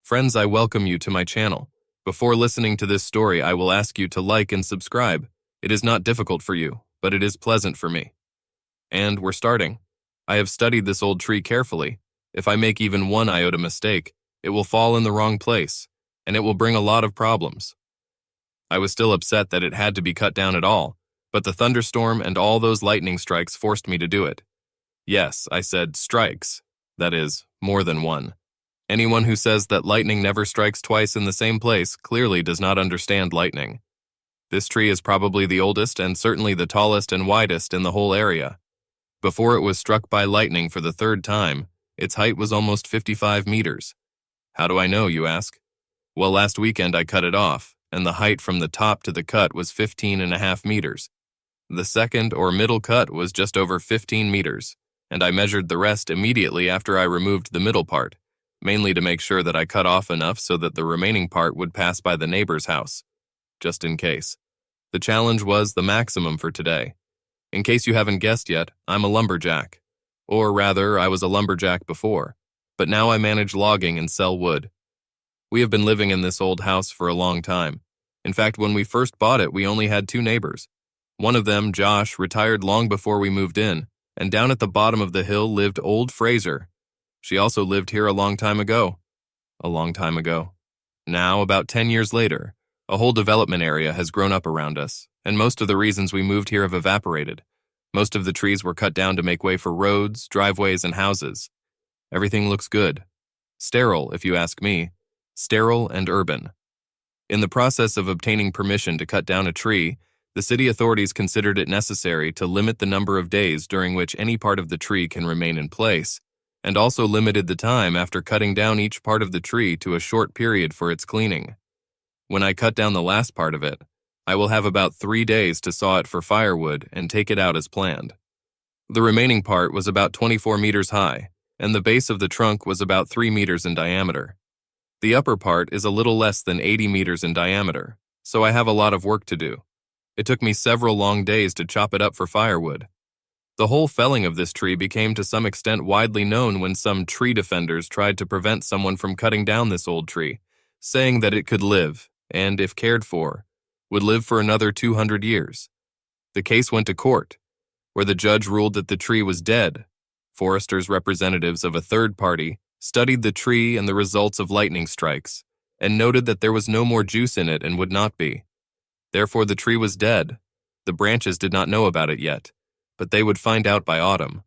Friends, I welcome you to my channel. Before listening to this story, I will ask you to like and subscribe. It is not difficult for you, but it is pleasant for me. And we're starting. I have studied this old tree carefully. If I make even one iota mistake, it will fall in the wrong place, and it will bring a lot of problems. I was still upset that it had to be cut down at all, but the thunderstorm and all those lightning strikes forced me to do it. Yes, I said strikes. That is, more than one. Anyone who says that lightning never strikes twice in the same place clearly does not understand lightning. This tree is probably the oldest and certainly the tallest and widest in the whole area. Before it was struck by lightning for the third time, its height was almost 55 meters. How do I know, you ask? Well, last weekend I cut it off, and the height from the top to the cut was 15.5 meters. The second or middle cut was just over 15 meters, and I measured the rest immediately after I removed the middle part, mainly to make sure that I cut off enough so that the remaining part would pass by the neighbor's house, just in case. The challenge was the maximum for today. In case you haven't guessed yet, I'm a lumberjack. Or rather, I was a lumberjack before, but now I manage logging and sell wood. We have been living in this old house for a long time. In fact, when we first bought it, we only had 2 neighbors. One of them, Josh, retired long before we moved in, and down at the bottom of the hill lived old Fraser. She also lived here a long time ago. A long time ago. Now, about 10 years later, a whole development area has grown up around us, and most of the reasons we moved here have evaporated. Most of the trees were cut down to make way for roads, driveways, and houses. Everything looks good. Sterile, if you ask me. Sterile and urban. In the process of obtaining permission to cut down a tree, the city authorities considered it necessary to limit the number of days during which any part of the tree can remain in place, and also limited the time after cutting down each part of the tree to a short period for its cleaning. When I cut down the last part of it, I will have about 3 days to saw it for firewood and take it out as planned. The remaining part was about 24 meters high, and the base of the trunk was about 3 meters in diameter. The upper part is a little less than 80 meters in diameter, so I have a lot of work to do. It took me several long days to chop it up for firewood. The whole felling of this tree became to some extent widely known when some tree defenders tried to prevent someone from cutting down this old tree, saying that it could live, and if cared for, would live for another 200 years. The case went to court, where the judge ruled that the tree was dead. Foresters' representatives of a third party studied the tree and the results of lightning strikes, and noted that there was no more juice in it and would not be. Therefore, the tree was dead. The branches did not know about it yet, but they would find out by autumn.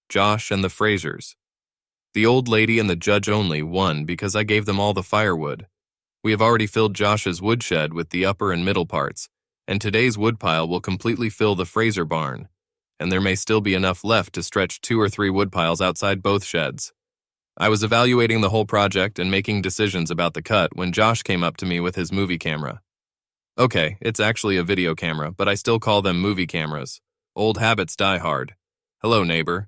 Josh and the Frasers. The old lady and the judge only won because I gave them all the firewood. We have already filled Josh's woodshed with the upper and middle parts, and today's woodpile will completely fill the Fraser barn, and there may still be enough left to stretch 2 or 3 woodpiles outside both sheds. I was evaluating the whole project and making decisions about the cut when Josh came up to me with his movie camera. Okay, it's actually a video camera, but I still call them movie cameras. Old habits die hard. Hello, neighbor.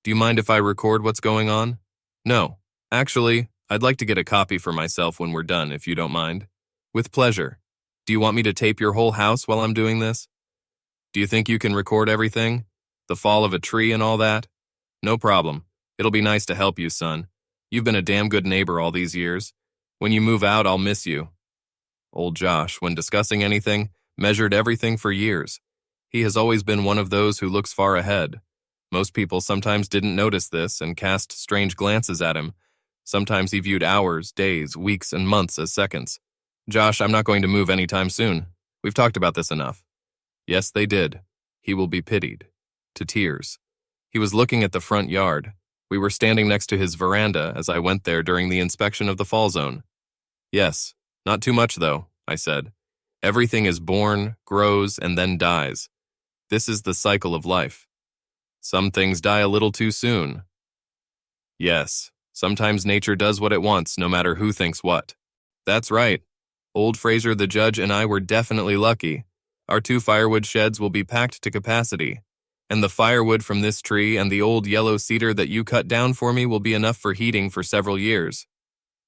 Do you mind if I record what's going on? No. Actually, I'd like to get a copy for myself when we're done, if you don't mind. With pleasure. Do you want me to tape your whole house while I'm doing this? Do you think you can record everything? The fall of a tree and all that? No problem. It'll be nice to help you, son. You've been a damn good neighbor all these years. When you move out, I'll miss you. Old Josh, when discussing anything, measured everything for years. He has always been one of those who looks far ahead. Most people sometimes didn't notice this and cast strange glances at him. Sometimes he viewed hours, days, weeks, and months as seconds. Josh, I'm not going to move anytime soon. We've talked about this enough. Yes, they did. He will be pitied. To tears. He was looking at the front yard. We were standing next to his veranda as I went there during the inspection of the fall zone. Yes, not too much though, I said. Everything is born, grows, and then dies. This is the cycle of life. Some things die a little too soon. Yes, sometimes nature does what it wants, no matter who thinks what. That's right. Old Fraser the judge and I were definitely lucky. Our 2 firewood sheds will be packed to capacity, and the firewood from this tree and the old yellow cedar that you cut down for me will be enough for heating for several years.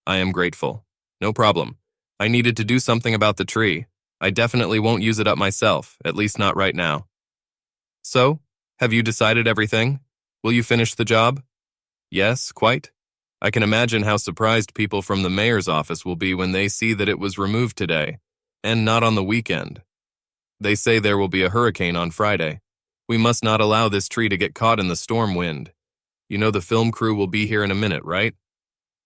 I am grateful. No problem. I needed to do something about the tree. I definitely won't use it up myself, at least not right now. So, have you decided everything? Will you finish the job? Yes, quite. I can imagine how surprised people from the mayor's office will be when they see that it was removed today, and not on the weekend. They say there will be a hurricane on Friday. We must not allow this tree to get caught in the storm wind. You know the film crew will be here in a minute, right?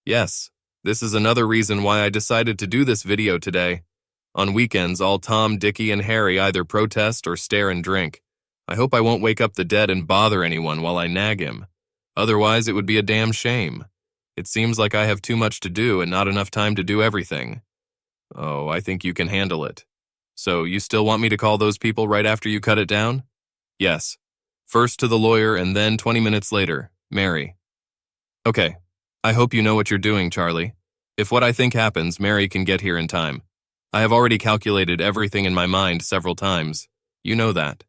Yes, this is another reason why I decided to do this video today. On weekends, all Tom, Dickie, and Harry either protest or stare and drink. I hope I won't wake up the dead and bother anyone while I nag him. Otherwise, it would be a damn shame. It seems like I have too much to do and not enough time to do everything. Oh, I think you can handle it. So, you still want me to call those people right after you cut it down? Yes. First to the lawyer and then 20 minutes later, Mary. Okay. I hope you know what you're doing, Charlie. If what I think happens, Mary can get here in time. I have already calculated everything in my mind several times. You know that.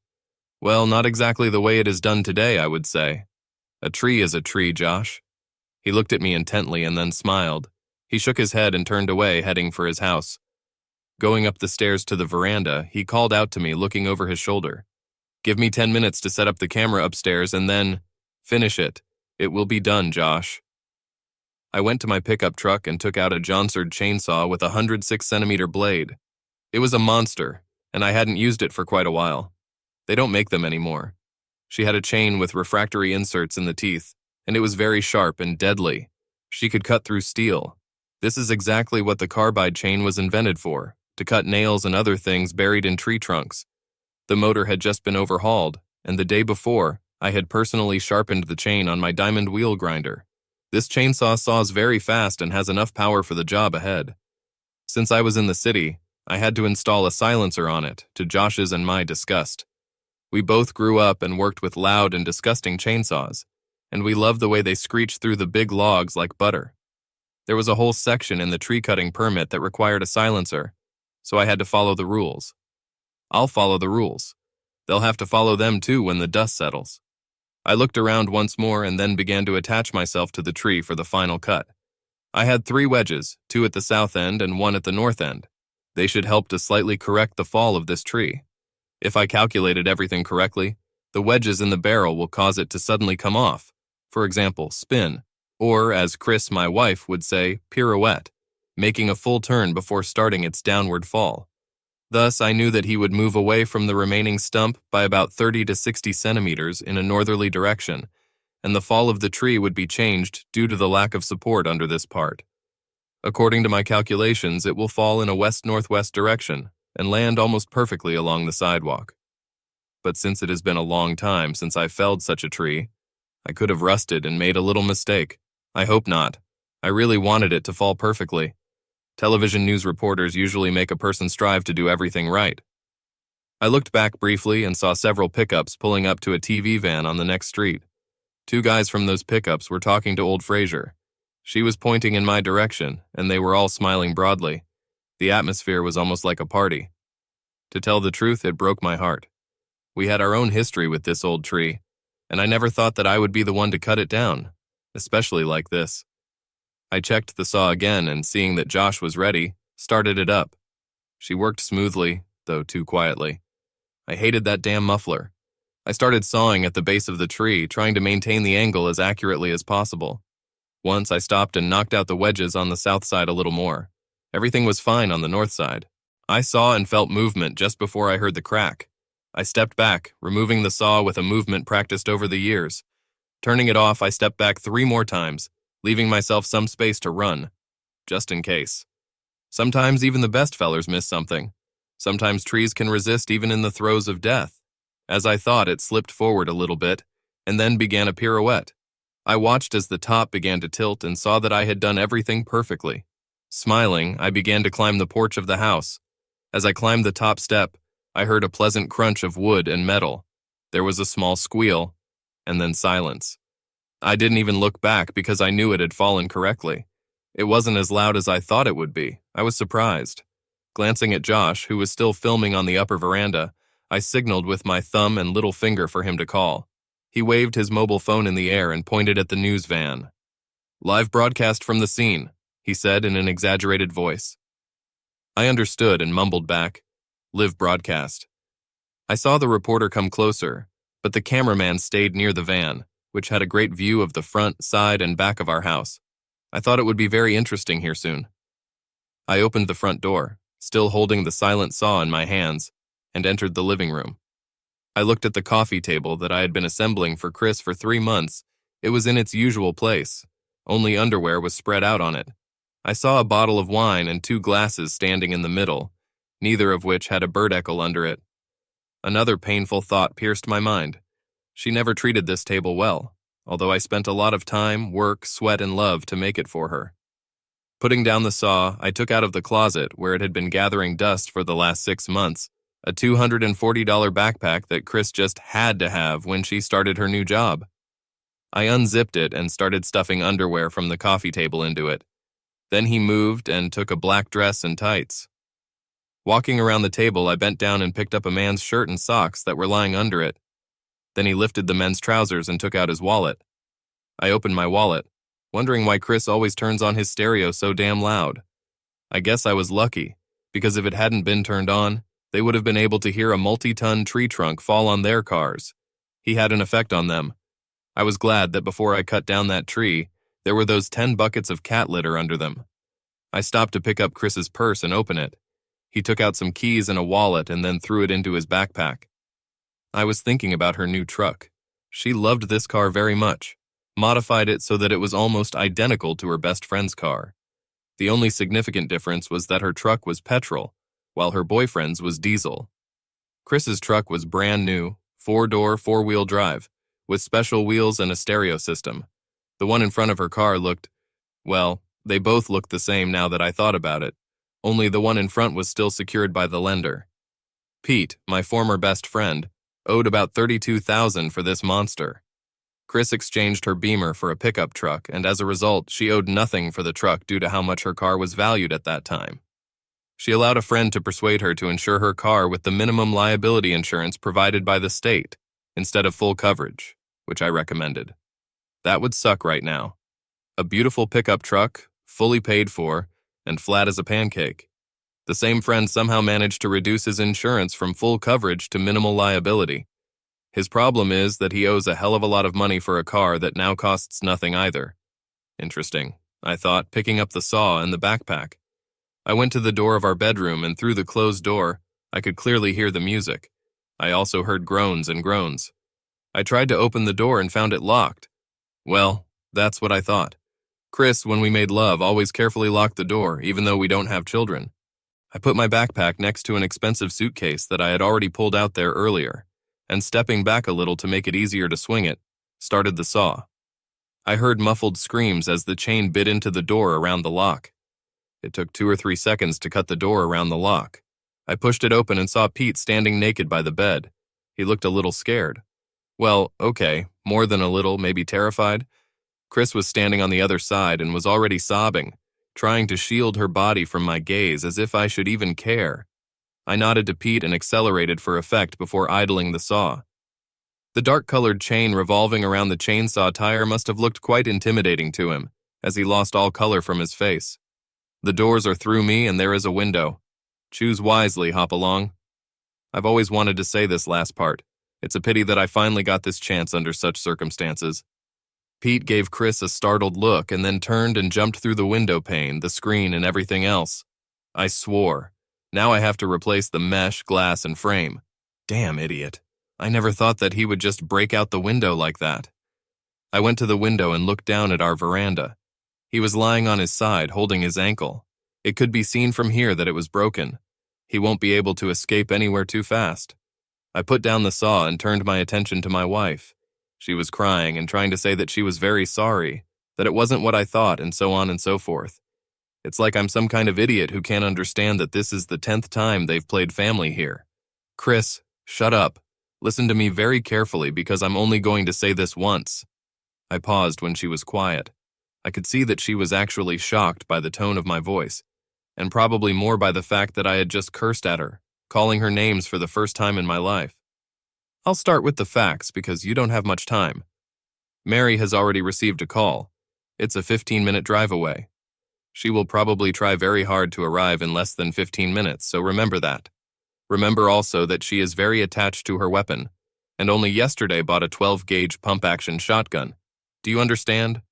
Well, not exactly the way it is done today, I would say. A tree is a tree, Josh. He looked at me intently and then smiled. He shook his head and turned away, heading for his house. Going up the stairs to the veranda, he called out to me, looking over his shoulder. Give me 10 minutes to set up the camera upstairs and then finish it. It will be done, Josh. I went to my pickup truck and took out a Johnsard chainsaw with a 106-centimeter blade. It was a monster, and I hadn't used it for quite a while. They don't make them anymore. She had a chain with refractory inserts in the teeth, and it was very sharp and deadly. She could cut through steel. This is exactly what the carbide chain was invented for, to cut nails and other things buried in tree trunks. The motor had just been overhauled, and the day before, I had personally sharpened the chain on my diamond wheel grinder. This chainsaw saws very fast and has enough power for the job ahead. Since I was in the city, I had to install a silencer on it, to Josh's and my disgust. We both grew up and worked with loud and disgusting chainsaws, and we loved the way they screeched through the big logs like butter. There was a whole section in the tree cutting permit that required a silencer, so I had to follow the rules. I'll follow the rules. They'll have to follow them too when the dust settles. I looked around once more and then began to attach myself to the tree for the final cut. I had 3 wedges, 2 at the south end and 1 at the north end. They should help to slightly correct the fall of this tree. If I calculated everything correctly, the wedges in the barrel will cause it to suddenly come off, for example, spin, or as Chris, my wife, would say, pirouette, making a full turn before starting its downward fall. Thus, I knew that he would move away from the remaining stump by about 30 to 60 centimeters in a northerly direction, and the fall of the tree would be changed due to the lack of support under this part. According to my calculations, it will fall in a west-northwest direction and land almost perfectly along the sidewalk. But since it has been a long time since I felled such a tree, I could have rusted and made a little mistake. I hope not. I really wanted it to fall perfectly. Television news reporters usually make a person strive to do everything right. I looked back briefly and saw several pickups pulling up to a TV van on the next street. 2 guys from those pickups were talking to old Fraser. She was pointing in my direction, and they were all smiling broadly. The atmosphere was almost like a party. To tell the truth, it broke my heart. We had our own history with this old tree, and I never thought that I would be the one to cut it down, especially like this. I checked the saw again and, seeing that Josh was ready, started it up. She worked smoothly, though too quietly. I hated that damn muffler. I started sawing at the base of the tree, trying to maintain the angle as accurately as possible. Once I stopped and knocked out the wedges on the south side a little more. Everything was fine on the north side. I saw and felt movement just before I heard the crack. I stepped back, removing the saw with a movement practiced over the years. Turning it off, I stepped back 3 more times, leaving myself some space to run, just in case. Sometimes even the best fellers miss something. Sometimes trees can resist even in the throes of death. As I thought, it slipped forward a little bit, and then began a pirouette. I watched as the top began to tilt and saw that I had done everything perfectly. Smiling, I began to climb the porch of the house. As I climbed the top step, I heard a pleasant crunch of wood and metal. There was a small squeal, and then silence. I didn't even look back because I knew it had fallen correctly. It wasn't as loud as I thought it would be. I was surprised. Glancing at Josh, who was still filming on the upper veranda, I signaled with my thumb and little finger for him to call. He waved his mobile phone in the air and pointed at the news van. "Live broadcast from the scene," he said in an exaggerated voice. I understood and mumbled back, "Live broadcast." I saw the reporter come closer, but the cameraman stayed near the van, which had a great view of the front, side, and back of our house. I thought it would be very interesting here soon. I opened the front door, still holding the silent saw in my hands, and entered the living room. I looked at the coffee table that I had been assembling for Chris for 3 months. It was in its usual place. Only underwear was spread out on it. I saw a bottle of wine and 2 glasses standing in the middle, neither of which had a bird-eckle under it. Another painful thought pierced my mind. She never treated this table well, although I spent a lot of time, work, sweat, and love to make it for her. Putting down the saw, I took out of the closet, where it had been gathering dust for the last 6 months, a $240 backpack that Chris just had to have when she started her new job. I unzipped it and started stuffing underwear from the coffee table into it. Then he moved and took a black dress and tights. Walking around the table, I bent down and picked up a man's shirt and socks that were lying under it. Then he lifted the men's trousers and took out his wallet. I opened my wallet, wondering why Chris always turns on his stereo so damn loud. I guess I was lucky, because if it hadn't been turned on, they would have been able to hear a multi-ton tree trunk fall on their cars. He had an effect on them. I was glad that before I cut down that tree, there were those 10 buckets of cat litter under them. I stopped to pick up Chris's purse and open it. He took out some keys and a wallet and then threw it into his backpack. I was thinking about her new truck. She loved this car very much, modified it so that it was almost identical to her best friend's car. The only significant difference was that her truck was petrol, while her boyfriend's was diesel. Chris's truck was brand new, 4-door, 4-wheel drive, with special wheels and a stereo system. The one in front of her car looked, well, they both looked the same now that I thought about it, only the one in front was still secured by the lender. Pete, my former best friend, owed about $32,000 for this monster. Chris exchanged her Beamer for a pickup truck, and as a result, she owed nothing for the truck due to how much her car was valued at that time. She allowed a friend to persuade her to insure her car with the minimum liability insurance provided by the state, instead of full coverage, which I recommended. That would suck right now. A beautiful pickup truck, fully paid for, and flat as a pancake. The same friend somehow managed to reduce his insurance from full coverage to minimal liability. His problem is that he owes a hell of a lot of money for a car that now costs nothing either. Interesting, I thought, picking up the saw and the backpack. I went to the door of our bedroom, and through the closed door, I could clearly hear the music. I also heard groans and groans. I tried to open the door and found it locked. Well, that's what I thought. Chris, when we made love, always carefully locked the door, even though we don't have children. I put my backpack next to an expensive suitcase that I had already pulled out there earlier, and stepping back a little to make it easier to swing it, started the saw. I heard muffled screams as the chain bit into the door around the lock. It took 2 or 3 seconds to cut the door around the lock. I pushed it open and saw Pete standing naked by the bed. He looked a little scared. Well, okay, more than a little, maybe terrified. Chris was standing on the other side and was already sobbing, trying to shield her body from my gaze as if I should even care. I nodded to Pete and accelerated for effect before idling the saw. The dark-colored chain revolving around the chainsaw tire must have looked quite intimidating to him, as he lost all color from his face. The doors are through me and there is a window. Choose wisely, Hopalong. I've always wanted to say this last part. It's a pity that I finally got this chance under such circumstances. Pete gave Chris a startled look and then turned and jumped through the window pane, the screen, and everything else. I swore. Now I have to replace the mesh, glass, and frame. Damn idiot. I never thought that he would just break out the window like that. I went to the window and looked down at our veranda. He was lying on his side, holding his ankle. It could be seen from here that it was broken. He won't be able to escape anywhere too fast. I put down the saw and turned my attention to my wife. She was crying and trying to say that she was very sorry, that it wasn't what I thought, and so on and so forth. It's like I'm some kind of idiot who can't understand that this is the 10th time they've played family here. Chris, shut up. Listen to me very carefully because I'm only going to say this once. I paused when she was quiet. I could see that she was actually shocked by the tone of my voice, and probably more by the fact that I had just cursed at her, calling her names for the first time in my life. I'll start with the facts because you don't have much time. Mary has already received a call. It's a 15-minute drive away. She will probably try very hard to arrive in less than 15 minutes, so remember that. Remember also that she is very attached to her weapon, and only yesterday bought a 12-gauge pump-action shotgun. Do you understand?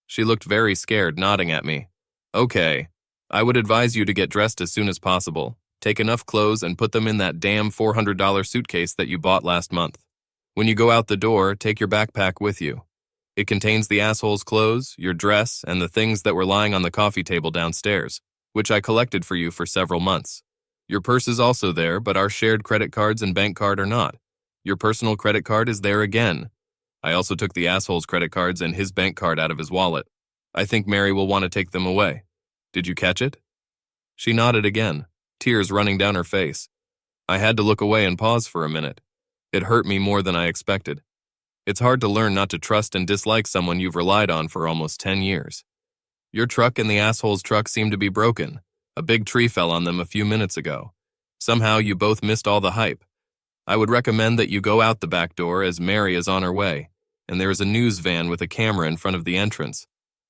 She looked very scared, nodding at me. Okay. I would advise you to get dressed as soon as possible. Take enough clothes and put them in that damn $400 suitcase that you bought last month. When you go out the door, take your backpack with you. It contains the asshole's clothes, your dress, and the things that were lying on the coffee table downstairs, which I collected for you for several months. Your purse is also there, but our shared credit cards and bank card are not. Your personal credit card is there again. I also took the asshole's credit cards and his bank card out of his wallet. I think Mary will want to take them away. Did you catch it? She nodded again, tears running down her face. I had to look away and pause for a minute. It hurt me more than I expected. It's hard to learn not to trust and dislike someone you've relied on for almost 10 years. Your truck and the asshole's truck seem to be broken. A big tree fell on them a few minutes ago. Somehow you both missed all the hype. I would recommend that you go out the back door as Mary is on her way, and there is a news van with a camera in front of the entrance.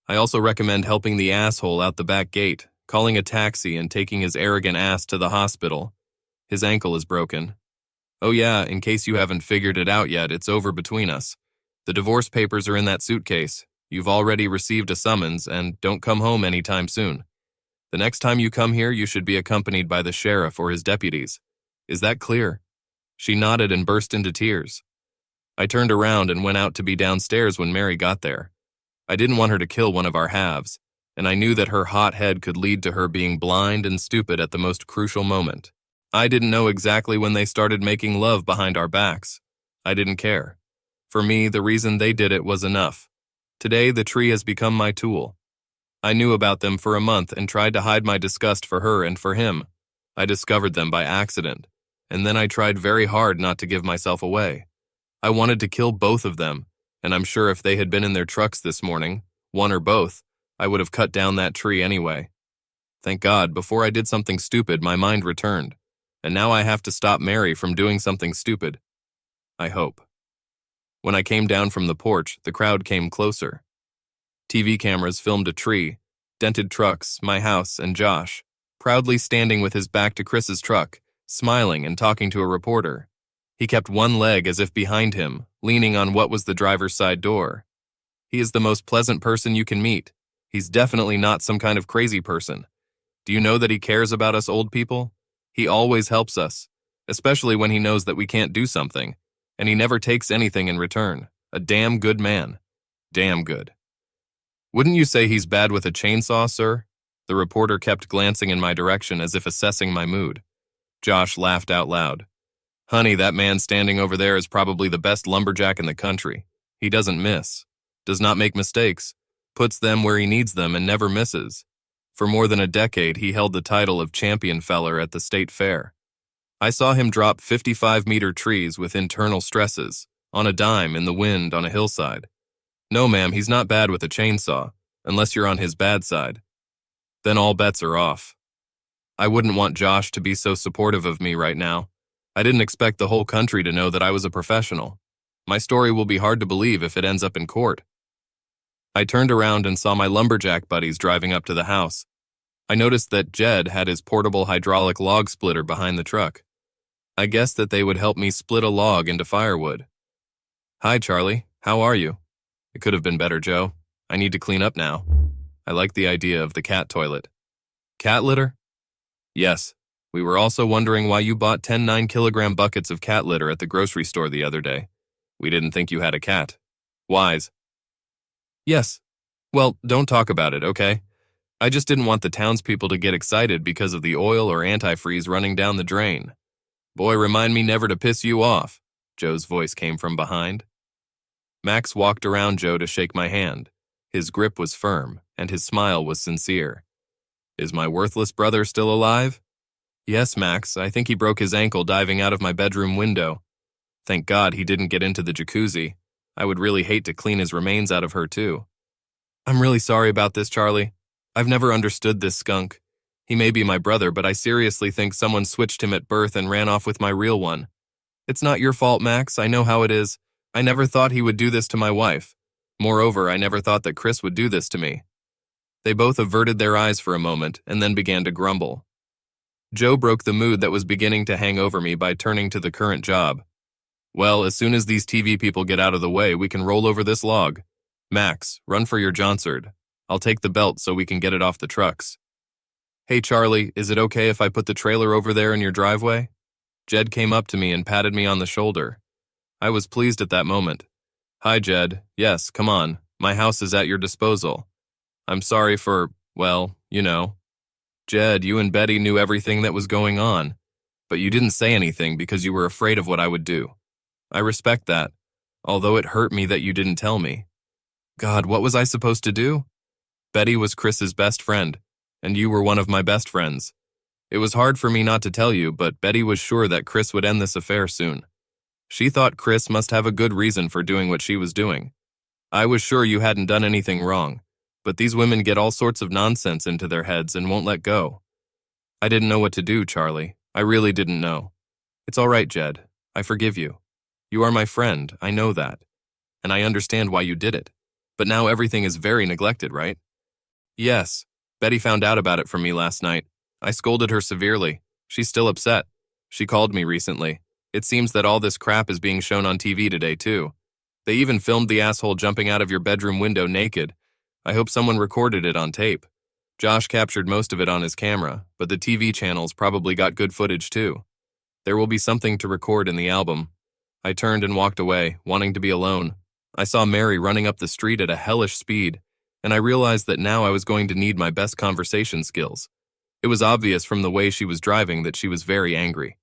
I also recommend helping the asshole out the back gate, calling a taxi and taking his arrogant ass to the hospital. His ankle is broken. Oh yeah, in case you haven't figured it out yet, it's over between us. The divorce papers are in that suitcase. You've already received a summons, and don't come home anytime soon. The next time you come here, you should be accompanied by the sheriff or his deputies. Is that clear? She nodded and burst into tears. I turned around and went out to be downstairs when Mary got there. I didn't want her to kill one of our halves, and I knew that her hot head could lead to her being blind and stupid at the most crucial moment. I didn't know exactly when they started making love behind our backs. I didn't care. For me, the reason they did it was enough. Today, the tree has become my tool. I knew about them for a month and tried to hide my disgust for her and for him. I discovered them by accident, and then I tried very hard not to give myself away. I wanted to kill both of them, and I'm sure if they had been in their trucks this morning, one or both, I would have cut down that tree anyway. Thank God, before I did something stupid, my mind returned, and now I have to stop Mary from doing something stupid. I hope. When I came down from the porch, the crowd came closer. TV cameras filmed a tree, dented trucks, my house, and Josh, proudly standing with his back to Chris's truck, smiling and talking to a reporter. He kept one leg as if behind him, leaning on what was the driver's side door. He is the most pleasant person you can meet. He's definitely not some kind of crazy person. Do you know that he cares about us old people? He always helps us, especially when he knows that we can't do something, and he never takes anything in return. A damn good man. Damn good. Wouldn't you say he's bad with a chainsaw, sir? The reporter kept glancing in my direction as if assessing my mood. Josh laughed out loud. Honey, that man standing over there is probably the best lumberjack in the country. He doesn't miss, does not make mistakes, puts them where he needs them and never misses. For more than a decade, he held the title of champion feller at the state fair. I saw him drop 55-meter trees with internal stresses, on a dime in the wind on a hillside. No, ma'am, he's not bad with a chainsaw, unless you're on his bad side. Then all bets are off. I wouldn't want Josh to be so supportive of me right now. I didn't expect the whole country to know that I was a professional. My story will be hard to believe if it ends up in court. I turned around and saw my lumberjack buddies driving up to the house. I noticed that Jed had his portable hydraulic log splitter behind the truck. I guessed that they would help me split a log into firewood. Hi, Charlie. How are you? It could have been better, Joe. I need to clean up now. I like the idea of the cat toilet. Cat litter? Yes. We were also wondering why you bought 10 9-kilogram buckets of cat litter at the grocery store the other day. We didn't think you had a cat. Wise. Yes. Well, don't talk about it, okay? I just didn't want the townspeople to get excited because of the oil or antifreeze running down the drain. Boy, remind me never to piss you off. Joe's voice came from behind. Max walked around Joe to shake my hand. His grip was firm, and his smile was sincere. Is my worthless brother still alive? Yes, Max, I think he broke his ankle diving out of my bedroom window. Thank God he didn't get into the jacuzzi. I would really hate to clean his remains out of her, too. I'm really sorry about this, Charlie. I've never understood this skunk. He may be my brother, but I seriously think someone switched him at birth and ran off with my real one. It's not your fault, Max. I know how it is. I never thought he would do this to my wife. Moreover, I never thought that Chris would do this to me. They both averted their eyes for a moment and then began to grumble. Joe broke the mood that was beginning to hang over me by turning to the current job. Well, as soon as these TV people get out of the way, we can roll over this log. Max, run for your Johnsard. I'll take the belt so we can get it off the trucks. Hey Charlie, is it okay if I put the trailer over there in your driveway? Jed came up to me and patted me on the shoulder. I was pleased at that moment. Hi Jed, yes, come on, my house is at your disposal. I'm sorry for, well, you know. Jed, you and Betty knew everything that was going on, but you didn't say anything because you were afraid of what I would do. I respect that, although it hurt me that you didn't tell me. God, what was I supposed to do? Betty was Chris's best friend, and you were one of my best friends. It was hard for me not to tell you, but Betty was sure that Chris would end this affair soon. She thought Chris must have a good reason for doing what she was doing. I was sure you hadn't done anything wrong, but these women get all sorts of nonsense into their heads and won't let go. I didn't know what to do, Charlie. I really didn't know. It's all right, Jed. I forgive you. You are my friend, I know that. And I understand why you did it. But now everything is very neglected, right? Yes. Betty found out about it from me last night. I scolded her severely. She's still upset. She called me recently. It seems that all this crap is being shown on TV today, too. They even filmed the asshole jumping out of your bedroom window naked. I hope someone recorded it on tape. Josh captured most of it on his camera, but the TV channels probably got good footage, too. There will be something to record in the album. I turned and walked away, wanting to be alone. I saw Mary running up the street at a hellish speed, and I realized that now I was going to need my best conversation skills. It was obvious from the way she was driving that she was very angry.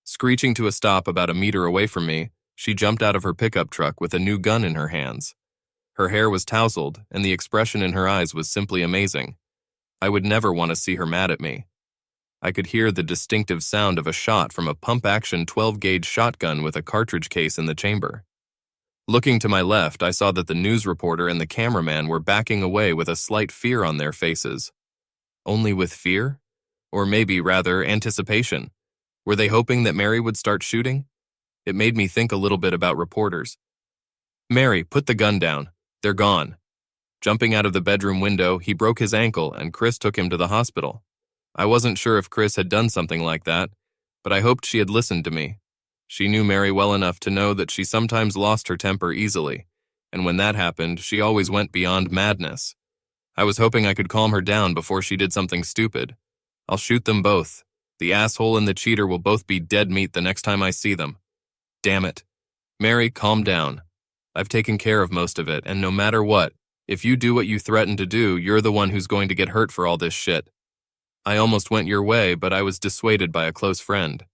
Screeching to a stop about a meter away from me, she jumped out of her pickup truck with a new gun in her hands. Her hair was tousled, and the expression in her eyes was simply amazing. I would never want to see her mad at me. I could hear the distinctive sound of a shot from a pump-action 12-gauge shotgun with a cartridge case in the chamber. Looking to my left, I saw that the news reporter and the cameraman were backing away with a slight fear on their faces. Only with fear? Or maybe, rather, anticipation. Were they hoping that Mary would start shooting? It made me think a little bit about reporters. Mary, put the gun down. They're gone. Jumping out of the bedroom window, he broke his ankle and Chris took him to the hospital. I wasn't sure if Chris had done something like that, but I hoped she had listened to me. She knew Mary well enough to know that she sometimes lost her temper easily, and when that happened, she always went beyond madness. I was hoping I could calm her down before she did something stupid. I'll shoot them both. The asshole and the cheater will both be dead meat the next time I see them. Damn it. Mary, calm down. I've taken care of most of it, and no matter what, if you do what you threaten to do, you're the one who's going to get hurt for all this shit. I almost went your way, but I was dissuaded by a close friend.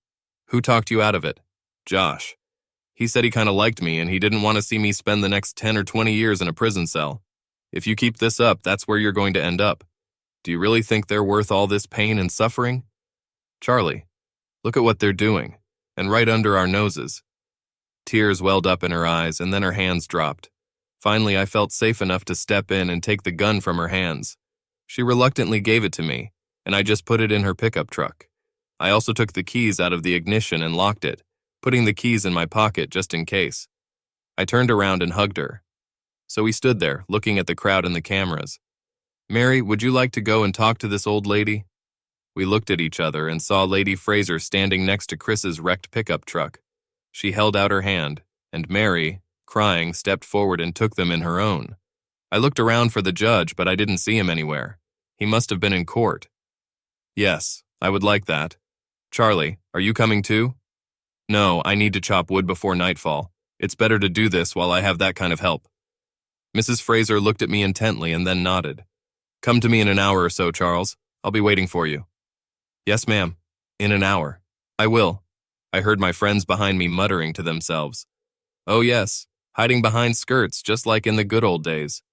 Who talked you out of it? Josh. He said he kind of liked me and he didn't want to see me spend the next 10 or 20 years in a prison cell. If you keep this up, that's where you're going to end up. Do you really think they're worth all this pain and suffering? Charlie, look at what they're doing, and right under our noses. Tears welled up in her eyes and then her hands dropped. Finally, I felt safe enough to step in and take the gun from her hands. She reluctantly gave it to me, and I just put it in her pickup truck. I also took the keys out of the ignition and locked it, putting the keys in my pocket just in case. I turned around and hugged her. So we stood there, looking at the crowd and the cameras. Mary, would you like to go and talk to this old lady? We looked at each other and saw Lady Fraser standing next to Chris's wrecked pickup truck. She held out her hand, and Mary, crying, stepped forward and took them in her own. I looked around for the judge, but I didn't see him anywhere. He must have been in court. Yes, I would like that. Charlie, are you coming too? No, I need to chop wood before nightfall. It's better to do this while I have that kind of help. Mrs. Fraser looked at me intently and then nodded. Come to me in an hour or so, Charles. I'll be waiting for you. Yes, ma'am. In an hour. I will. I heard my friends behind me muttering to themselves. Oh yes, hiding behind skirts just like in the good old days.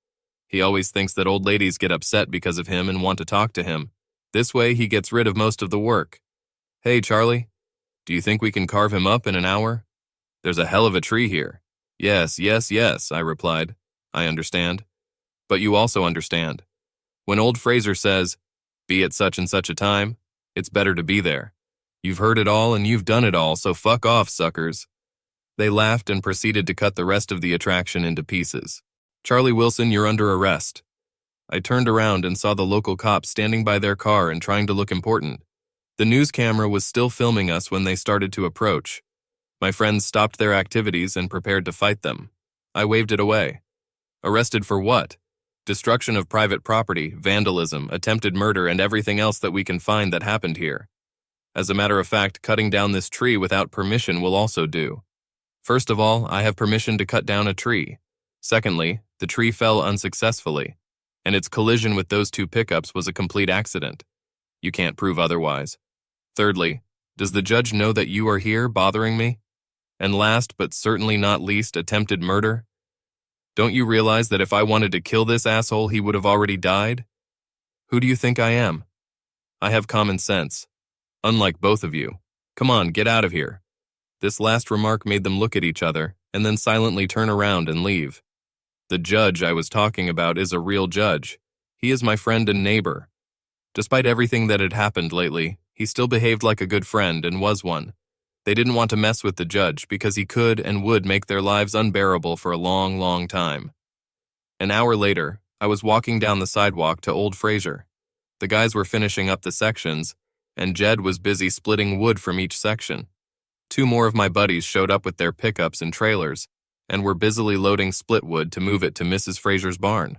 He always thinks that old ladies get upset because of him and want to talk to him. This way he gets rid of most of the work. Hey, Charlie, do you think we can carve him up in an hour? There's a hell of a tree here. Yes, yes, yes, I replied. I understand. But you also understand. When old Fraser says, be at such and such a time, it's better to be there. You've heard it all and you've done it all, so fuck off, suckers. They laughed and proceeded to cut the rest of the attraction into pieces. Charlie Wilson, you're under arrest. I turned around and saw the local cops standing by their car and trying to look important. The news camera was still filming us when they started to approach. My friends stopped their activities and prepared to fight them. I waved it away. Arrested for what? Destruction of private property, vandalism, attempted murder, and everything else that we can find that happened here. As a matter of fact, cutting down this tree without permission will also do. First of all, I have permission to cut down a tree. Secondly, the tree fell unsuccessfully, and its collision with those two pickups was a complete accident. You can't prove otherwise. Thirdly, does the judge know that you are here bothering me? And last, but certainly not least, attempted murder? Don't you realize that if I wanted to kill this asshole, he would have already died? Who do you think I am? I have common sense. Unlike both of you. Come on, get out of here. This last remark made them look at each other, and then silently turn around and leave. The judge I was talking about is a real judge. He is my friend and neighbor. Despite everything that had happened lately, he still behaved like a good friend and was one. They didn't want to mess with the judge because he could and would make their lives unbearable for a long, long time. An hour later, I was walking down the sidewalk to Old Fraser. The guys were finishing up the sections, and Jed was busy splitting wood from each section. Two more of my buddies showed up with their pickups and trailers, and were busily loading split wood to move it to Mrs. Fraser's barn.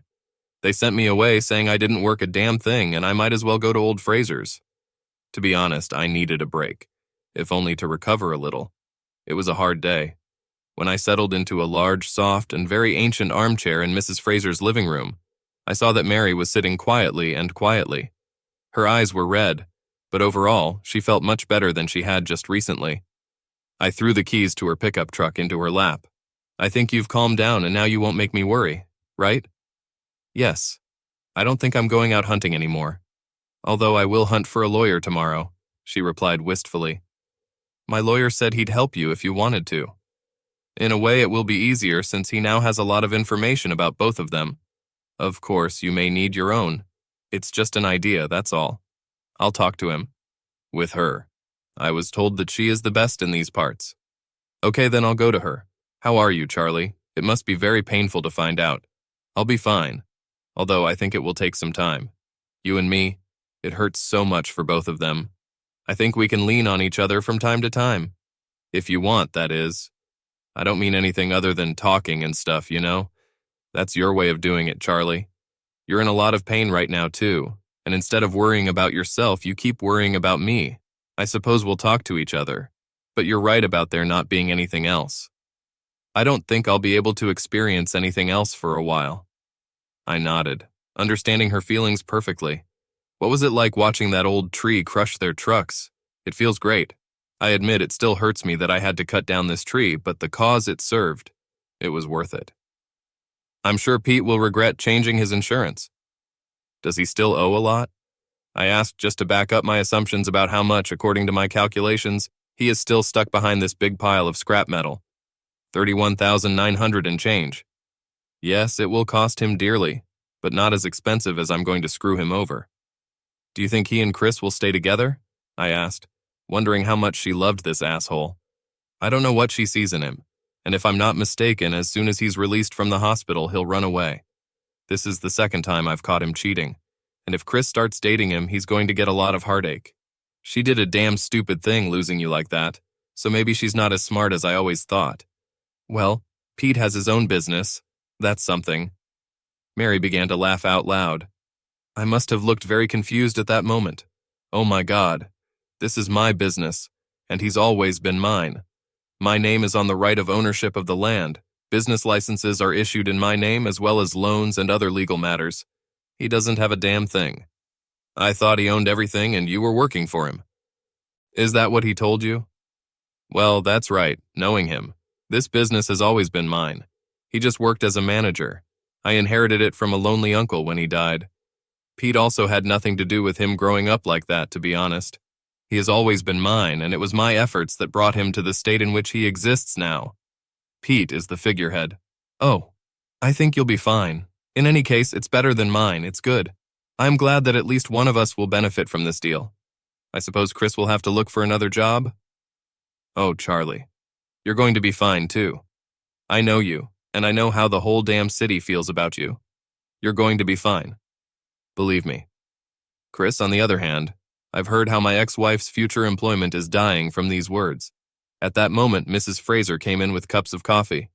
They sent me away saying I didn't work a damn thing and I might as well go to Old Fraser's. To be honest, I needed a break, if only to recover a little. It was a hard day. When I settled into a large, soft, and very ancient armchair in Mrs. Fraser's living room, I saw that Mary was sitting quietly. Her eyes were red, but overall, she felt much better than she had just recently. I threw the keys to her pickup truck into her lap. I think you've calmed down and now you won't make me worry, right? Yes. I don't think I'm going out hunting anymore. Although I will hunt for a lawyer tomorrow, she replied wistfully. My lawyer said he'd help you if you wanted to. In a way, it will be easier since he now has a lot of information about both of them. Of course, you may need your own. It's just an idea, that's all. I'll talk to him. With her. I was told that she is the best in these parts. Okay, then I'll go to her. How are you, Charlie? It must be very painful to find out. I'll be fine, although I think it will take some time. You and me, it hurts so much for both of them. I think we can lean on each other from time to time. If you want, that is. I don't mean anything other than talking and stuff, you know? That's your way of doing it, Charlie. You're in a lot of pain right now, too, and instead of worrying about yourself, you keep worrying about me. I suppose we'll talk to each other, but you're right about there not being anything else. I don't think I'll be able to experience anything else for a while. I nodded, understanding her feelings perfectly. What was it like watching that old tree crush their trucks? It feels great. I admit it still hurts me that I had to cut down this tree, but the cause it served, it was worth it. I'm sure Pete will regret changing his insurance. Does he still owe a lot? I asked just to back up my assumptions about how much, according to my calculations, he is still stuck behind this big pile of scrap metal. $31,900 and change. Yes, it will cost him dearly, but not as expensive as I'm going to screw him over. Do you think he and Chris will stay together? I asked, wondering how much she loved this asshole. I don't know what she sees in him, and if I'm not mistaken, as soon as he's released from the hospital, he'll run away. This is the second time I've caught him cheating, and if Chris starts dating him, he's going to get a lot of heartache. She did a damn stupid thing losing you like that, so maybe she's not as smart as I always thought. Well, Pete has his own business. That's something. Mary began to laugh out loud. I must have looked very confused at that moment. Oh my God. This is my business, and he's always been mine. My name is on the right of ownership of the land. Business licenses are issued in my name as well as loans and other legal matters. He doesn't have a damn thing. I thought he owned everything and you were working for him. Is that what he told you? Well, that's right, knowing him. This business has always been mine. He just worked as a manager. I inherited it from a lonely uncle when he died. Pete also had nothing to do with him growing up like that, to be honest. He has always been mine, and it was my efforts that brought him to the state in which he exists now. Pete is the figurehead. Oh, I think you'll be fine. In any case, it's better than mine. It's good. I'm glad that at least one of us will benefit from this deal. I suppose Chris will have to look for another job? Oh, Charlie. You're going to be fine, too. I know you, and I know how the whole damn city feels about you. You're going to be fine. Believe me. Chris, on the other hand, I've heard how my ex-wife's future employment is dying from these words. At that moment, Mrs. Fraser came in with cups of coffee.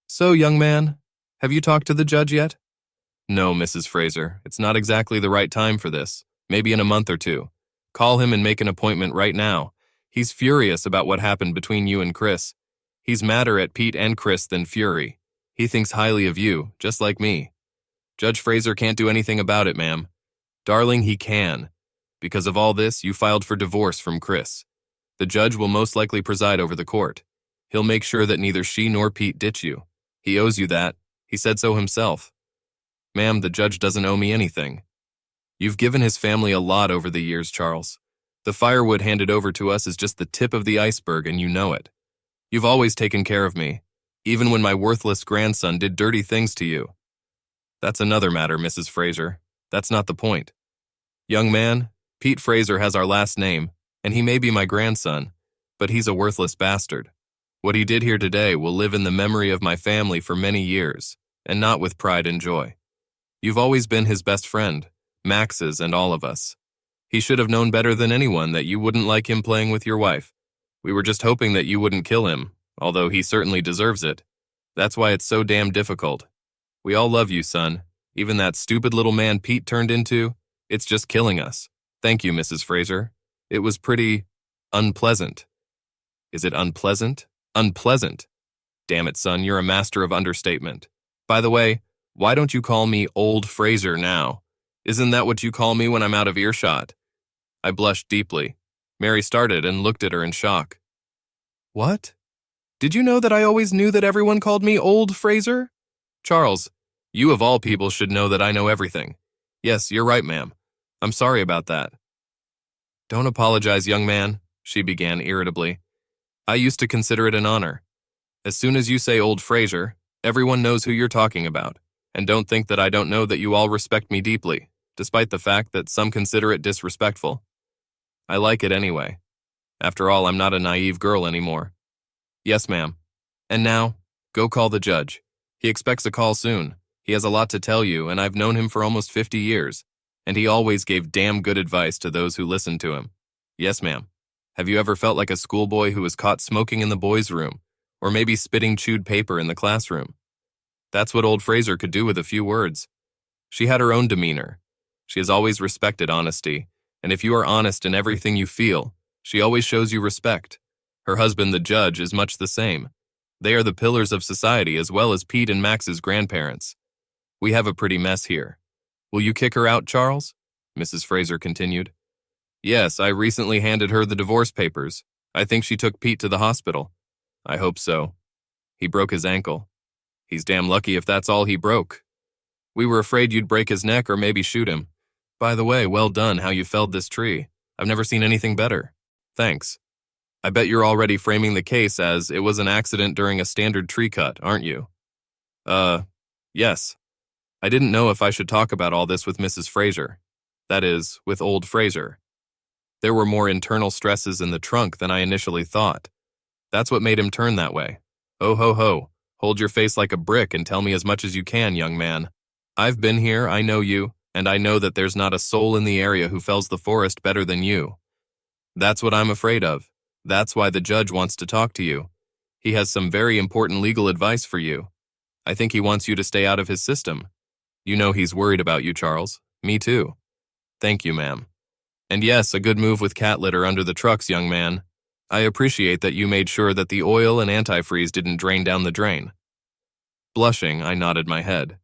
So, young man, Have you talked to the judge yet? No, Mrs. Fraser, it's not exactly the right time for this. Maybe in a month or two. Call him and make an appointment right now. He's furious about what happened between you and Chris. He's madder at Pete and Chris than Fury. He thinks highly of you, just like me. Judge Fraser can't do anything about it, ma'am. Darling, he can. Because of all this, you filed for divorce from Chris. The judge will most likely preside over the court. He'll make sure that neither she nor Pete ditch you. He owes you that. He said so himself. Ma'am, the judge doesn't owe me anything. You've given his family a lot over the years, Charles. The firewood handed over to us is just the tip of the iceberg, and you know it. You've always taken care of me, even when my worthless grandson did dirty things to you. That's another matter, Mrs. Fraser. That's not the point. Young man, Pete Fraser has our last name, and he may be my grandson, but he's a worthless bastard. What he did here today will live in the memory of my family for many years, and not with pride and joy. You've always been his best friend, Max's and all of us. He should have known better than anyone that you wouldn't like him playing with your wife. We were just hoping that you wouldn't kill him, although he certainly deserves it. That's why it's so damn difficult. We all love you, son. Even that stupid little man Pete turned into, it's just killing us. Thank you, Mrs. Fraser. It was pretty unpleasant. Is it unpleasant? Unpleasant. Damn it, son, you're a master of understatement. By the way, why don't you call me Old Fraser now? Isn't that what you call me when I'm out of earshot? I blushed deeply. Mary started and looked at her in shock. What? Did you know that I always knew that everyone called me Old Fraser? Charles, you of all people should know that I know everything. Yes, you're right, ma'am. I'm sorry about that. Don't apologize, young man, she began irritably. I used to consider it an honor. As soon as you say Old Fraser, everyone knows who you're talking about, and don't think that I don't know that you all respect me deeply, despite the fact that some consider it disrespectful. I like it anyway. After all, I'm not a naive girl anymore. Yes, ma'am. And now, go call the judge. He expects a call soon. He has a lot to tell you, and I've known him for almost 50 years, and he always gave damn good advice to those who listened to him. Yes, ma'am. Have you ever felt like a schoolboy who was caught smoking in the boys' room, or maybe spitting chewed paper in the classroom? That's what old Fraser could do with a few words. She had her own demeanor. She has always respected honesty, and if you are honest in everything you feel, she always shows you respect. Her husband, the judge, is much the same. They are the pillars of society as well as Pete and Max's grandparents. We have a pretty mess here. Will you kick her out, Charles? Mrs. Fraser continued. Yes, I recently handed her the divorce papers. I think she took Pete to the hospital. I hope so. He broke his ankle. He's damn lucky if that's all he broke. We were afraid you'd break his neck or maybe shoot him. By the way, well done how you felled this tree. I've never seen anything better. Thanks. I bet you're already framing the case as it was an accident during a standard tree cut, aren't you? Yes. I didn't know if I should talk about all this with Mrs. Fraser. That is, with old Fraser. There were more internal stresses in the trunk than I initially thought. That's what made him turn that way. Oh ho ho, hold your face like a brick and tell me as much as you can, young man. I've been here, I know you, and I know that there's not a soul in the area who fells the forest better than you. That's what I'm afraid of. That's why the judge wants to talk to you. He has some very important legal advice for you. I think he wants you to stay out of his system. You know he's worried about you, Charles. Me too. Thank you, ma'am. And yes, a good move with cat litter under the trucks, young man. I appreciate that you made sure that the oil and antifreeze didn't drain down the drain. Blushing, I nodded my head.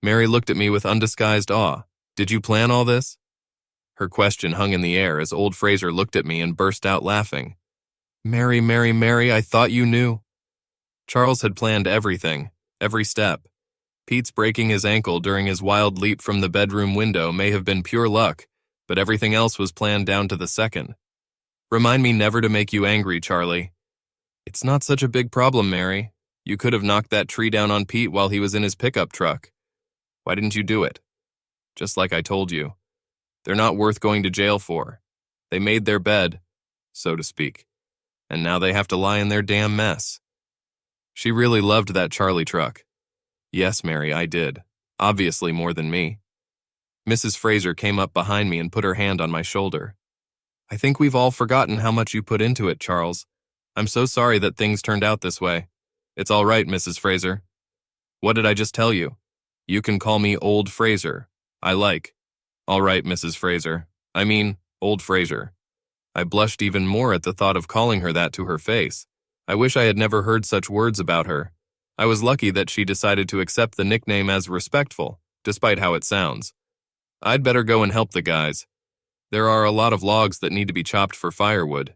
Mary looked at me with undisguised awe. Did you plan all this? Her question hung in the air as old Fraser looked at me and burst out laughing. Mary, Mary, Mary, I thought you knew. Charles had planned everything, every step. Pete's breaking his ankle during his wild leap from the bedroom window may have been pure luck, but everything else was planned down to the second. Remind me never to make you angry, Charlie. It's not such a big problem, Mary. You could have knocked that tree down on Pete while he was in his pickup truck. Why didn't you do it? Just like I told you. They're not worth going to jail for. They made their bed, so to speak, and now they have to lie in their damn mess. She really loved that Charlie truck. Yes, Mary, I did. Obviously more than me. Mrs. Fraser came up behind me and put her hand on my shoulder. I think we've all forgotten how much you put into it, Charles. I'm so sorry that things turned out this way. It's all right, Mrs. Fraser. What did I just tell you? You can call me Old Fraser. I like. All right, Mrs. Fraser. I mean, Old Fraser. I blushed even more at the thought of calling her that to her face. I wish I had never heard such words about her. I was lucky that she decided to accept the nickname as respectful, despite how it sounds. I'd better go and help the guys. There are a lot of logs that need to be chopped for firewood.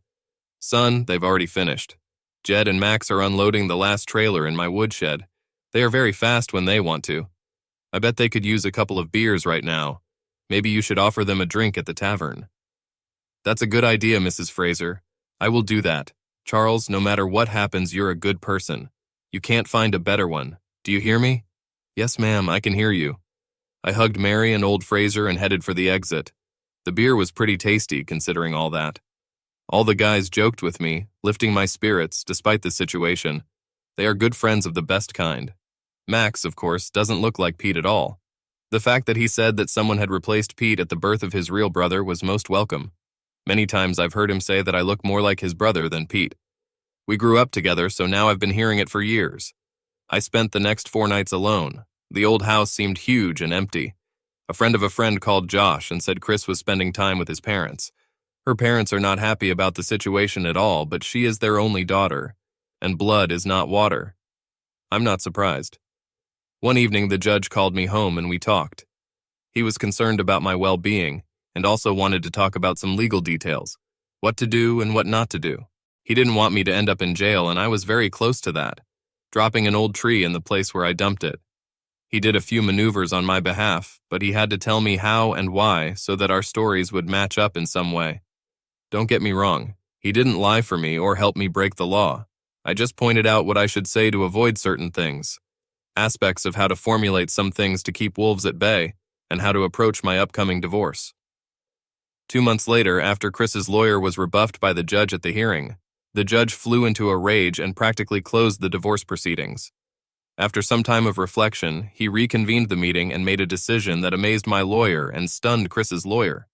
Son, they've already finished. Jed and Max are unloading the last trailer in my woodshed. They are very fast when they want to. I bet they could use a couple of beers right now. Maybe you should offer them a drink at the tavern. That's a good idea, Mrs. Fraser. I will do that. Charles, no matter what happens, you're a good person. You can't find a better one. Do you hear me? Yes, ma'am, I can hear you. I hugged Mary and Old Fraser and headed for the exit. The beer was pretty tasty, considering all that. All the guys joked with me, lifting my spirits despite the situation. They are good friends of the best kind. Max, of course, doesn't look like Pete at all. The fact that he said that someone had replaced Pete at the birth of his real brother was most welcome. Many times I've heard him say that I look more like his brother than Pete. We grew up together, so now I've been hearing it for years. I spent the next 4 nights alone. The old house seemed huge and empty. A friend of a friend called Josh and said Chris was spending time with his parents. Her parents are not happy about the situation at all, but she is their only daughter, and blood is not water. I'm not surprised. One evening, the judge called me home and we talked. He was concerned about my well-being and also wanted to talk about some legal details, what to do and what not to do. He didn't want me to end up in jail, and I was very close to that, dropping an old tree in the place where I dumped it. He did a few maneuvers on my behalf, but he had to tell me how and why so that our stories would match up in some way. Don't get me wrong, he didn't lie for me or help me break the law. I just pointed out what I should say to avoid certain things, aspects of how to formulate some things to keep wolves at bay, and how to approach my upcoming divorce. 2 months later, after Chris's lawyer was rebuffed by the judge at the hearing, the judge flew into a rage and practically closed the divorce proceedings. After some time of reflection, he reconvened the meeting and made a decision that amazed my lawyer and stunned Chris's lawyer.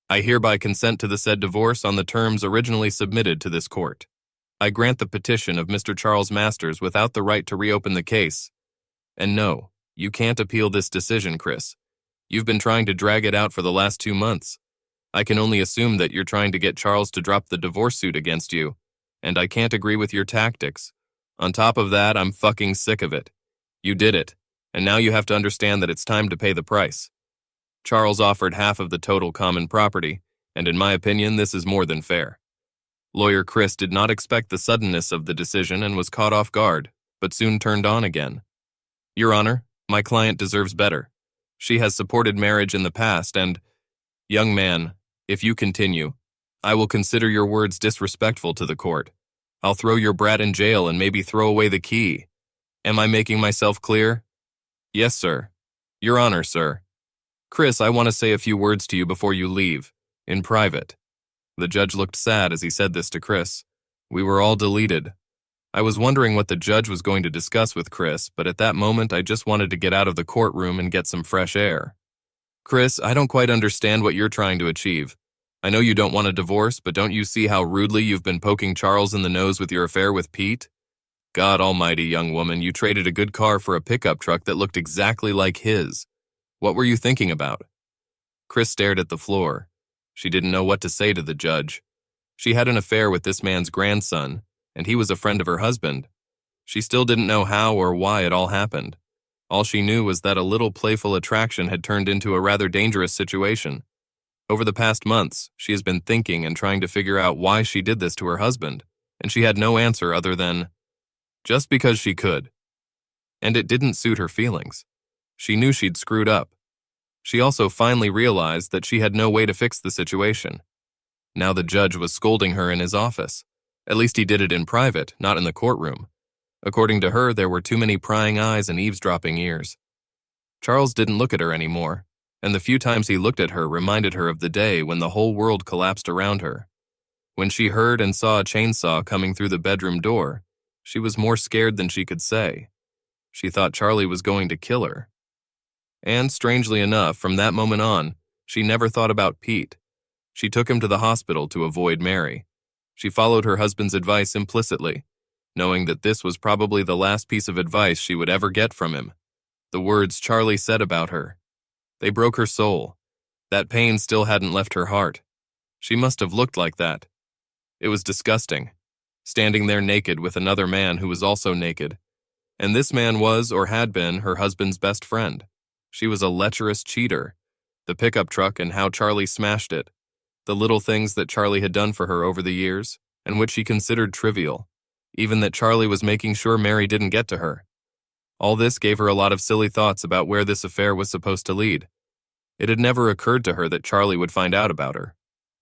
I hereby consent to the said divorce on the terms originally submitted to this court. I grant the petition of Mr. Charles Masters without the right to reopen the case. And no, you can't appeal this decision, Chris. You've been trying to drag it out for the last 2 months. I can only assume that you're trying to get Charles to drop the divorce suit against you, and I can't agree with your tactics. On top of that, I'm fucking sick of it. You did it, and now you have to understand that it's time to pay the price. Charles offered half of the total common property, and in my opinion, this is more than fair. Lawyer Chris did not expect the suddenness of the decision and was caught off guard, but soon turned on again. Your Honor, my client deserves better. She has supported marriage in the past and, young man, if you continue, I will consider your words disrespectful to the court. I'll throw your brat in jail and maybe throw away the key. Am I making myself clear? Yes, sir. Your Honor, sir. Chris, I want to say a few words to you before you leave, in private. The judge looked sad as he said this to Chris. We were all deleted. I was wondering what the judge was going to discuss with Chris, but at that moment I just wanted to get out of the courtroom and get some fresh air. Chris, I don't quite understand what you're trying to achieve. I know you don't want a divorce, but don't you see how rudely you've been poking Charles in the nose with your affair with Pete? God almighty, young woman, you traded a good car for a pickup truck that looked exactly like his. What were you thinking about? Chris stared at the floor. She didn't know what to say to the judge. She had an affair with this man's grandson, and he was a friend of her husband. She still didn't know how or why it all happened. All she knew was that a little playful attraction had turned into a rather dangerous situation. Over the past months, she has been thinking and trying to figure out why she did this to her husband, and she had no answer other than, just because she could. And it didn't suit her feelings. She knew she'd screwed up. She also finally realized that she had no way to fix the situation. Now the judge was scolding her in his office. At least he did it in private, not in the courtroom. According to her, there were too many prying eyes and eavesdropping ears. Charles didn't look at her anymore, and the few times he looked at her reminded her of the day when the whole world collapsed around her. When she heard and saw a chainsaw coming through the bedroom door, she was more scared than she could say. She thought Charlie was going to kill her. And strangely enough, from that moment on, she never thought about Pete. She took him to the hospital to avoid Mary. She followed her husband's advice implicitly. knowing that this was probably the last piece of advice she would ever get from him. The words Charlie said about her. They broke her soul. That pain still hadn't left her heart. She must have looked like that. It was disgusting, standing there naked with another man who was also naked. And this man was, or had been, her husband's best friend. She was a lecherous cheater. The pickup truck and how Charlie smashed it. The little things that Charlie had done for her over the years, and which she considered trivial. Even that Charlie was making sure Mary didn't get to her. All this gave her a lot of silly thoughts about where this affair was supposed to lead. It had never occurred to her that Charlie would find out about her.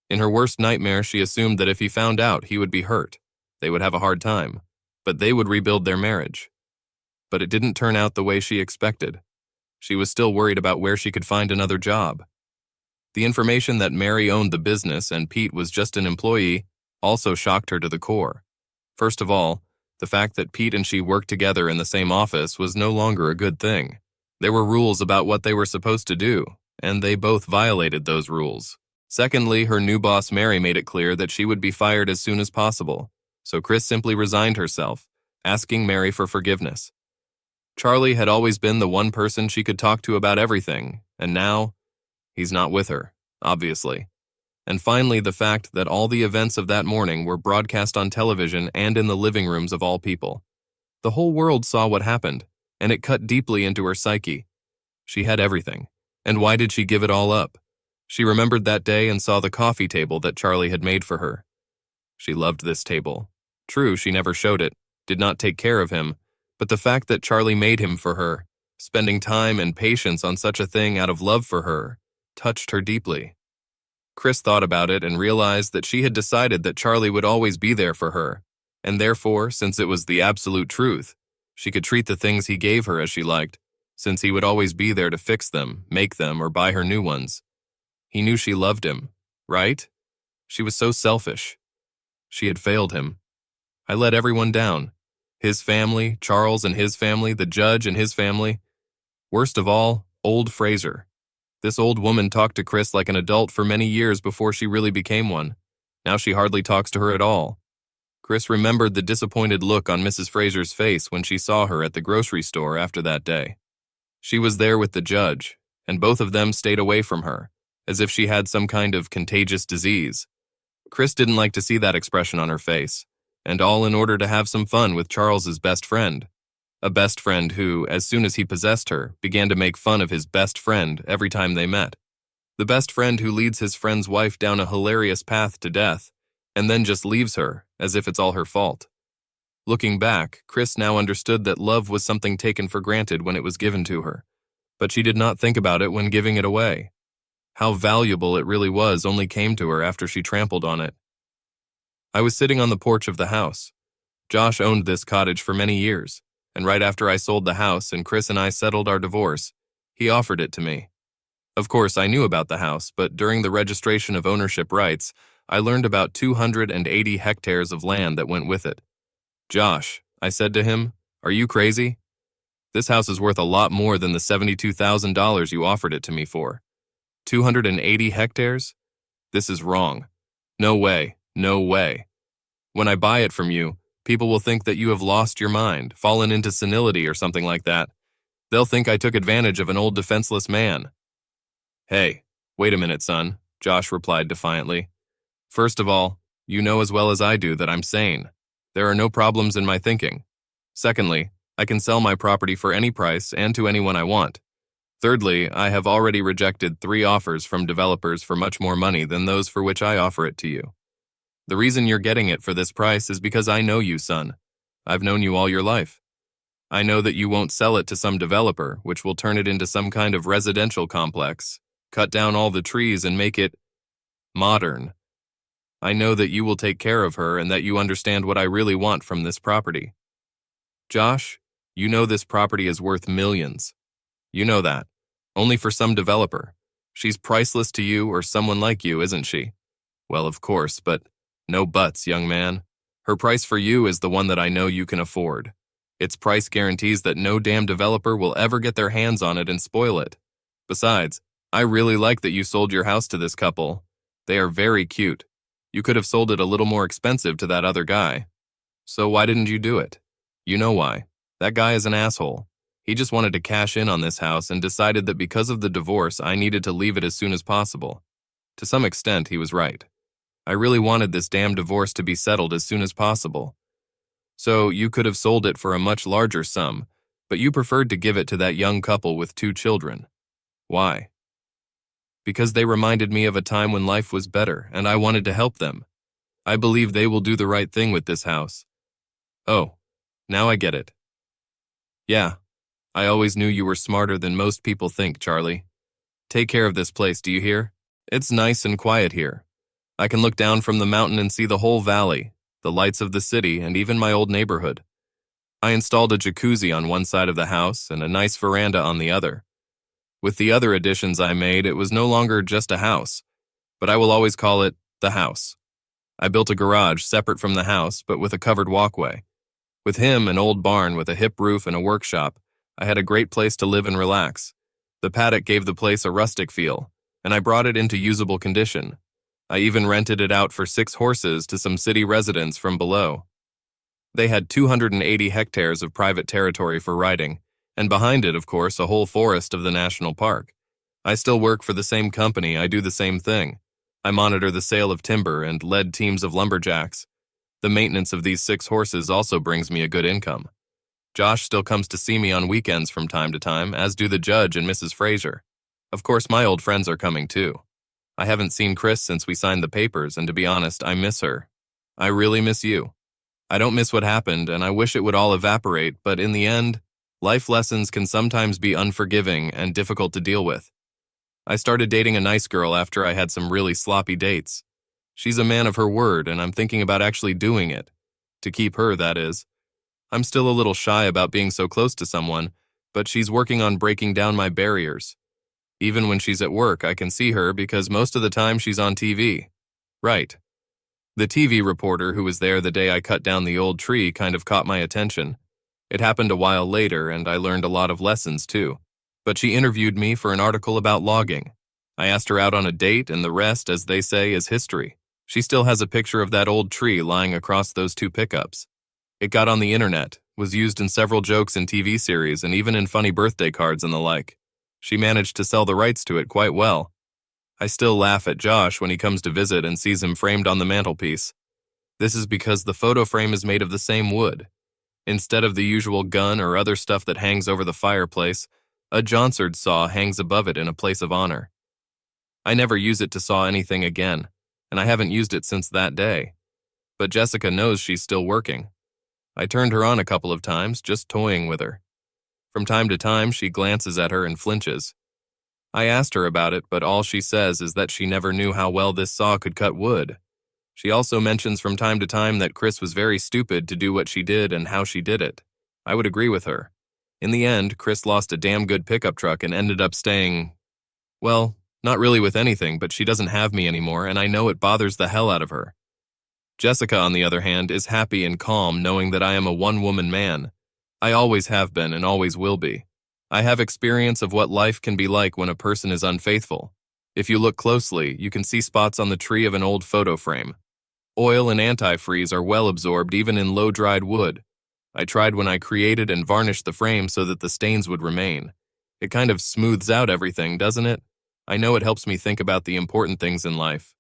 In her worst nightmare, she assumed that if he found out, he would be hurt. They would have a hard time, but they would rebuild their marriage. But it didn't turn out the way she expected. She was still worried about where she could find another job. The information that Mary owned the business and Pete was just an employee also shocked her to the core. First of all, the fact that Pete and she worked together in the same office was no longer a good thing. There were rules about what they were supposed to do, and they both violated those rules. Secondly, her new boss Mary made it clear that she would be fired as soon as possible, so Chris simply resigned herself, asking Mary for forgiveness. Charlie had always been the one person she could talk to about everything, and now, he's not with her, obviously. And finally, the fact that all the events of that morning were broadcast on television and in the living rooms of all people. The whole world saw what happened, and it cut deeply into her psyche. She had everything, and why did she give it all up? She remembered that day and saw the coffee table that Charlie had made for her. She loved this table. True, she never showed it, did not take care of him, but the fact that Charlie made him for her, spending time and patience on such a thing out of love for her, touched her deeply. Chris thought about it and realized that she had decided that Charlie would always be there for her, and therefore, since it was the absolute truth, she could treat the things he gave her as she liked, since he would always be there to fix them, make them, or buy her new ones. He knew she loved him, right? She was so selfish. She had failed him. I let everyone down. His family, Charles and his family, the judge and his family. Worst of all, old Fraser. This old woman talked to Chris like an adult for many years before she really became one. Now she hardly talks to her at all. Chris remembered the disappointed look on Mrs. Fraser's face when she saw her at the grocery store after that day. She was there with the judge, and both of them stayed away from her, as if she had some kind of contagious disease. Chris didn't like to see that expression on her face, and all in order to have some fun with Charles's best friend. A best friend who, as soon as he possessed her, began to make fun of his best friend every time they met. The best friend who leads his friend's wife down a hilarious path to death, and then just leaves her, as if it's all her fault. Looking back, Chris now understood that love was something taken for granted when it was given to her, but she did not think about it when giving it away. How valuable it really was only came to her after she trampled on it. I was sitting on the porch of the house. Josh owned this cottage for many years, and right after I sold the house and Chris and I settled our divorce, he offered it to me. Of course, I knew about the house, but during the registration of ownership rights, I learned about 280 hectares of land that went with it. Josh, I said to him, are you crazy? This house is worth a lot more than the $72,000 you offered it to me for. 280 hectares? This is wrong. No way, no way. When I buy it from you, people will think that you have lost your mind, fallen into senility or something like that. They'll think I took advantage of an old defenseless man. Hey, wait a minute, son, Josh replied defiantly. First of all, you know as well as I do that I'm sane. There are no problems in my thinking. Secondly, I can sell my property for any price and to anyone I want. Thirdly, I have already rejected 3 offers from developers for much more money than those for which I offer it to you. The reason you're getting it for this price is because I know you, son. I've known you all your life. I know that you won't sell it to some developer, which will turn it into some kind of residential complex, cut down all the trees and make it modern. I know that you will take care of her and that you understand what I really want from this property. Josh, you know this property is worth millions. You know that. Only for some developer. She's priceless to you or someone like you, isn't she? Well, of course, but no buts, young man. Her price for you is the one that I know you can afford. Its price guarantees that no damn developer will ever get their hands on it and spoil it. Besides, I really like that you sold your house to this couple. They are very cute. You could have sold it a little more expensive to that other guy. So why didn't you do it? You know why. That guy is an asshole. He just wanted to cash in on this house and decided that because of the divorce, I needed to leave it as soon as possible. To some extent, he was right. I really wanted this damn divorce to be settled as soon as possible. So you could have sold it for a much larger sum, but you preferred to give it to that young couple with 2 children. Why? Because they reminded me of a time when life was better, and I wanted to help them. I believe they will do the right thing with this house. Oh, now I get it. Yeah, I always knew you were smarter than most people think, Charlie. Take care of this place, do you hear? It's nice and quiet here. I can look down from the mountain and see the whole valley, the lights of the city, and even my old neighborhood. I installed a jacuzzi on one side of the house and a nice veranda on the other. With the other additions I made, it was no longer just a house, but I will always call it the house. I built a garage separate from the house, but with a covered walkway. With him, an old barn with a hip roof and a workshop, I had a great place to live and relax. The paddock gave the place a rustic feel, and I brought it into usable condition. I even rented it out for 6 horses to some city residents from below. They had 280 hectares of private territory for riding, and behind it, of course, a whole forest of the national park. I still work for the same company. I do the same thing. I monitor the sale of timber and lead teams of lumberjacks. The maintenance of these 6 horses also brings me a good income. Josh still comes to see me on weekends from time to time, as do the judge and Mrs. Fraser. Of course, my old friends are coming too. I haven't seen Chris since we signed the papers, and to be honest, I miss her. I really miss you. I don't miss what happened, and I wish it would all evaporate, but in the end, life lessons can sometimes be unforgiving and difficult to deal with. I started dating a nice girl after I had some really sloppy dates. She's a man of her word, and I'm thinking about actually doing it. To keep her, that is. I'm still a little shy about being so close to someone, but she's working on breaking down my barriers. Even when she's at work, I can see her because most of the time she's on TV. Right. The TV reporter who was there the day I cut down the old tree kind of caught my attention. It happened a while later, and I learned a lot of lessons too. But she interviewed me for an article about logging. I asked her out on a date, and the rest, as they say, is history. She still has a picture of that old tree lying across those 2 pickups. It got on the internet, was used in several jokes in TV series, and even in funny birthday cards and the like. She managed to sell the rights to it quite well. I still laugh at Josh when he comes to visit and sees him framed on the mantelpiece. This is because the photo frame is made of the same wood. Instead of the usual gun or other stuff that hangs over the fireplace, a Johnsard saw hangs above it in a place of honor. I never use it to saw anything again, and I haven't used it since that day. But Jessica knows she's still working. I turned her on a couple of times, just toying with her. From time to time, she glances at her and flinches. I asked her about it, but all she says is that she never knew how well this saw could cut wood. She also mentions from time to time that Chris was very stupid to do what she did and how she did it. I would agree with her. In the end, Chris lost a damn good pickup truck and ended up staying, well, not really with anything, but she doesn't have me anymore, and I know it bothers the hell out of her. Jessica, on the other hand, is happy and calm knowing that I am a one-woman man. I always have been and always will be. I have experience of what life can be like when a person is unfaithful. If you look closely, you can see spots on the tree of an old photo frame. Oil and antifreeze are well absorbed even in low-dried wood. I tried when I created and varnished the frame so that the stains would remain. It kind of smooths out everything, doesn't it? I know it helps me think about the important things in life.